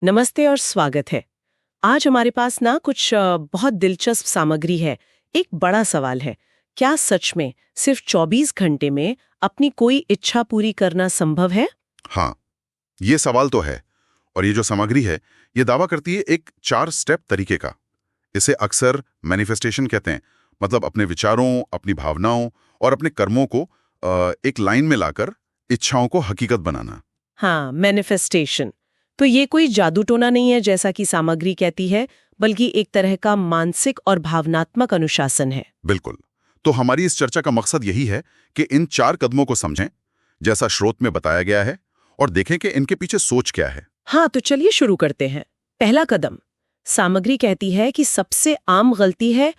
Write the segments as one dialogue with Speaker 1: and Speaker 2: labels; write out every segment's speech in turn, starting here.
Speaker 1: नमस्ते और स्वागत है। आज हमारे पास ना कुछ बहुत दिलचस्प सामग्री है। एक बड़ा सवाल है, क्या सच में सिर्फ 24 घंटे में अपनी कोई इच्छा पूरी करना संभव है?
Speaker 2: हाँ, ये सवाल तो है। और ये जो सामग्री है, ये दावा करती है एक 4 स्टेप तरीके का। इसे अक्सर मैनिफेस्टेशन कहते हैं। मतलब अपने विचारों, अपनी भावनाओं और अपने कर्मों को एक लाइन में लाकर इच्छाओं को हकीकत बनाना।
Speaker 1: हाँ, मैनिफेस्टेशन। तो ये कोई जादू टोना नहीं है जैसा कि सामग्री कहती है, बल्कि एक तरह का मानसिक और भावनात्मक अनुशासन है।
Speaker 2: बिल्कुल। तो हमारी इस चर्चा का मकसद यही है कि इन 4 कदमों को समझें, जैसा स्रोत में बताया गया है, और देखें कि इनके पीछे सोच क्या है।
Speaker 1: हाँ, तो चलिए शुरू करते हैं। पहला कदम, सामग्री कहती है कि सबसे आम गलती है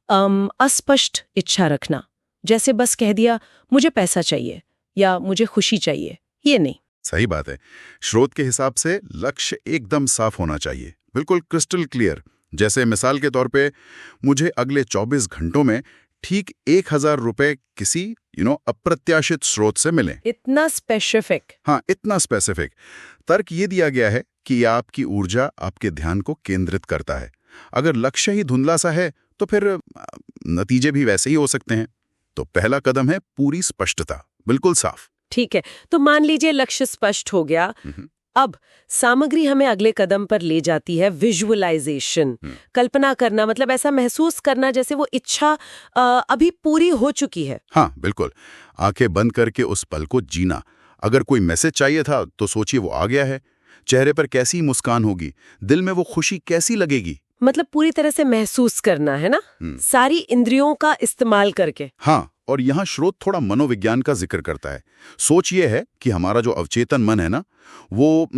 Speaker 1: अस्पष्ट इच्छा रखना। जैसे बस कह दिया मुझे पैसा चाहिए या मुझे खुशी चाहिए, ये नहीं।
Speaker 2: सही बात है। स्रोत के हिसाब से लक्ष्य एकदम साफ होना चाहिए, बिल्कुल क्रिस्टल क्लियर। जैसे मिसाल के तौर पे, मुझे अगले 24 घंटों में ठीक 1000 रुपए किसी अप्रत्याशित स्रोत से मिलें।
Speaker 1: इतना स्पेसिफिक।
Speaker 2: हाँ, इतना स्पेसिफिक। तर्क ये दिया गया है कि यह आपकी ऊर्जा, आपके ध्यान को केंद्रित करता है। अगर लक्ष्य ही धुंधला सा है तो फिर नतीजे भी वैसे ही हो सकते हैं। तो पहला कदम है पूरी स्पष्टता, बिल्कुल साफ।
Speaker 1: ठीक है, तो मान लीजिए लक्ष्य स्पष्ट हो गया। अब सामग्री हमें अगले कदम पर ले जाती है, विजुअलाइजेशन। कल्पना करना, मतलब ऐसा महसूस करना जैसे वो इच्छा अभी पूरी हो चुकी है।
Speaker 2: हाँ, बिल्कुल। आंखें बंद करके उस पल को जीना। अगर कोई मैसेज चाहिए था तो सोचिए वो आ गया है। चेहरे पर कैसी मुस्कान होगी, दिल में वो खुशी कैसी लगेगी।
Speaker 1: मतलब पूरी तरह से महसूस करना है ना, सारी इंद्रियों का इस्तेमाल करके।
Speaker 2: हाँ, और यहाँ स्रोत थोड़ा मनोविज्ञान का जिक्र करता है। सोच ये है कि हमारा जो अवचेतन मन है ना, वो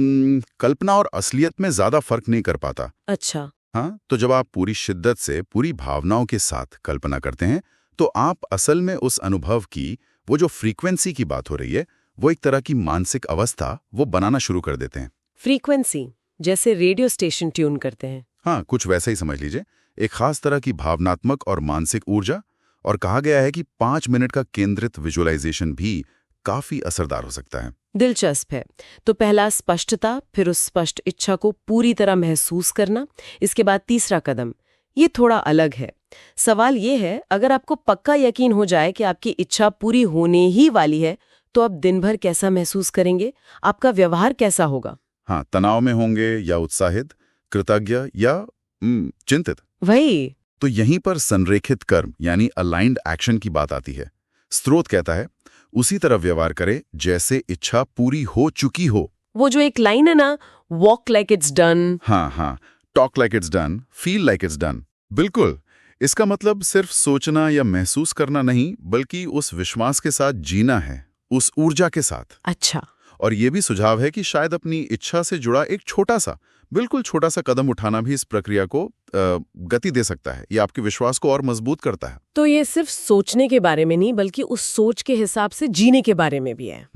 Speaker 2: कल्पना और असलियत में ज्यादा फर्क नहीं कर पाता।
Speaker 1: अच्छा।
Speaker 2: हाँ, तो जब आप पूरी शिद्दत से, पूरी भावनाओं के साथ कल्पना करते हैं, तो आप असल में उस अनुभव की, वो जो फ्रीक्वेंसी की बात हो रही है, वो एक तरह की मानसिक अवस्था वो बनाना शुरू कर देते हैं।
Speaker 1: फ्रीक्वेंसी, जैसे रेडियो स्टेशन ट्यून करते हैं।
Speaker 2: हाँ, कुछ वैसा ही समझ लीजिए। एक खास तरह की भावनात्मक और मानसिक ऊर्जा। और कहा गया है कि 5 मिनट का केंद्रित विजुअलाइजेशन भी काफी असरदार हो सकता है।
Speaker 1: दिलचस्प है। तो पहला स्पष्टता, फिर उस स्पष्ट इच्छा को पूरी तरह महसूस करना। इसके बाद तीसरा कदम, ये थोड़ा अलग है। सवाल ये है, अगर आपको पक्का यकीन हो जाए कि आपकी इच्छा पूरी होने ही वाली है, तो आप दिन भर कैसा महसूस करेंगे? आपका व्यवहार कैसा होगा?
Speaker 2: हाँ, तनाव में होंगे या उत्साहित, कृतज्ञ या चिंतित।
Speaker 1: वही।
Speaker 2: तो यहीं पर संरेखित कर्म यानी अलाइंड एक्शन की बात आती है। स्रोत कहता है, उसी तरह व्यवहार करे जैसे इच्छा पूरी हो चुकी हो।
Speaker 1: वो जो एक लाइन है ना, वॉक लाइक इट्स डन।
Speaker 2: हाँ, talk like it's done, feel like it's done. बिल्कुल। इसका मतलब सिर्फ सोचना या महसूस करना नहीं, बल्कि उस विश्वास के साथ जीना है, उस ऊर्जा के साथ।
Speaker 1: अच्छा।
Speaker 2: और ये भी सुझाव है कि शायद अपनी इच्छा से जुड़ा एक छोटा सा, बिल्कुल छोटा सा कदम उठाना भी इस प्रक्रिया को गति दे सकता है। ये आपके विश्वास को और मजबूत करता है।
Speaker 1: तो ये सिर्फ सोचने के बारे में नहीं, बल्कि उस सोच के हिसाब से जीने के बारे में भी है।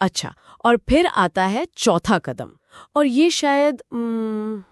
Speaker 1: अच्छा, और फिर आता है चौथा कदम, और ये शायद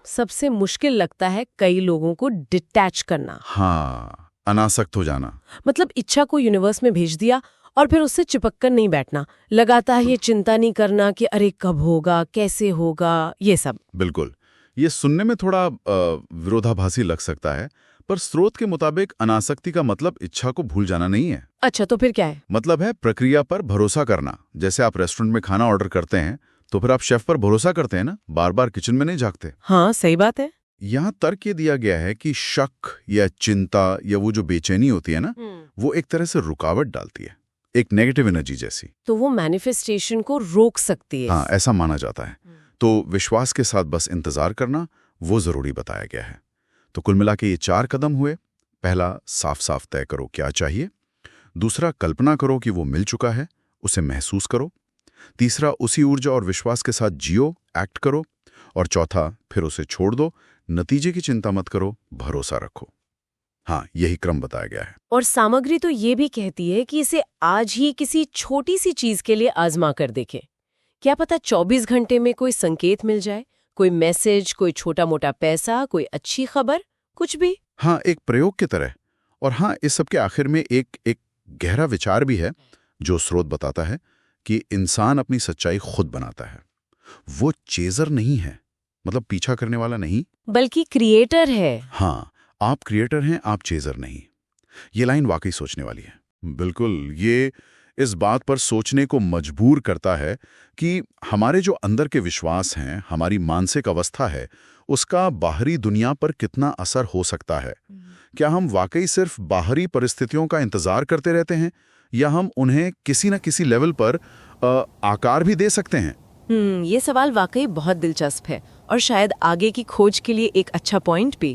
Speaker 1: सबसे मुश्किल लगता है कई लोगों को, डिटैच करना।
Speaker 2: हाँ, अनासक्त हो जाना।
Speaker 1: मतलब इच्छा को यूनिवर्स में भेज दिया और फिर उससे चिपक कर नहीं बैठना, लगातार ये चिंता नहीं करना कि अरे कब होगा, कैसे होगा, ये सब।
Speaker 2: बिल्कुल। ये सुनने में थोड़ा विरोधाभासी लग सकता है, पर स्रोत के मुताबिक अनासक्ति का मतलब इच्छा को भूल जाना नहीं है।
Speaker 1: अच्छा, तो फिर क्या है?
Speaker 2: मतलब है प्रक्रिया पर भरोसा करना। जैसे आप रेस्टोरेंट में खाना ऑर्डर करते हैं, तो फिर आप शेफ पर भरोसा करते हैं ना, बार बार किचन में नहीं झांकते।
Speaker 1: हाँ, सही बात है।
Speaker 2: यहाँ तर्क ये दिया गया है कि शक या चिंता या वो जो बेचैनी होती है ना, वो एक तरह से रुकावट डालती है, एक नेगेटिव एनर्जी जैसी।
Speaker 1: तो वो मैनिफेस्टेशन को रोक सकती है।
Speaker 2: हाँ, ऐसा माना जाता है। तो विश्वास के साथ बस इंतजार करना, वो जरूरी बताया गया है। तो कुल मिला के ये 4 कदम हुए। पहला, साफ साफ तय करो क्या चाहिए। दूसरा, कल्पना करो कि वो मिल चुका है, उसे महसूस करो। तीसरा, उसी ऊर्जा और विश्वास के साथ जियो, एक्ट करो। और चौथा, फिर उसे छोड़ दो, नतीजे की चिंता मत करो, भरोसा रखो। हाँ, यही क्रम बताया गया है।
Speaker 1: और सामग्री तो ये भी कहती है कि इसे आज ही किसी छोटी सी चीज के लिए आजमा कर देखें। क्या पता 24 घंटे में कोई संकेत मिल जाए, कोई मैसेज, कोई छोटा मोटा पैसा, कोई अच्छी खबर, कुछ भी।
Speaker 2: हाँ, एक प्रयोग की तरह। और हाँ, इस सब के आखिर में एक गहरा विचार भी है, जो स्रोत बताता है कि इंसान अपनी सच्चाई खुद बनाता है। वो चेजर नहीं है, मतलब पीछा करने वाला नहीं।
Speaker 1: बल्कि क्रिएटर है।
Speaker 2: हाँ, आप क्रिएटर हैं, आप चेजर नहीं। ये लाइन वाकई सोचने वाली है। बिल्कुल, ये इस बात पर सोचने को मजबूर करता है कि हमारे जो अंदर के विश्वास हैं, हमारी मानसिक अवस्था है, उसका बाहरी दुनिया पर कितना असर हो सकता है। क्या हम वाकई सिर्फ बाहरी परिस्थितियों का इंतजार करते रहते हैं, या हम उन्हें किसी न किसी लेवल पर आकार भी दे सकते हैं?
Speaker 1: ये सवाल वाकई बहुत दिलचस्प है और शायद आगे की खोज के लिए एक अच्छा पॉइंट भी।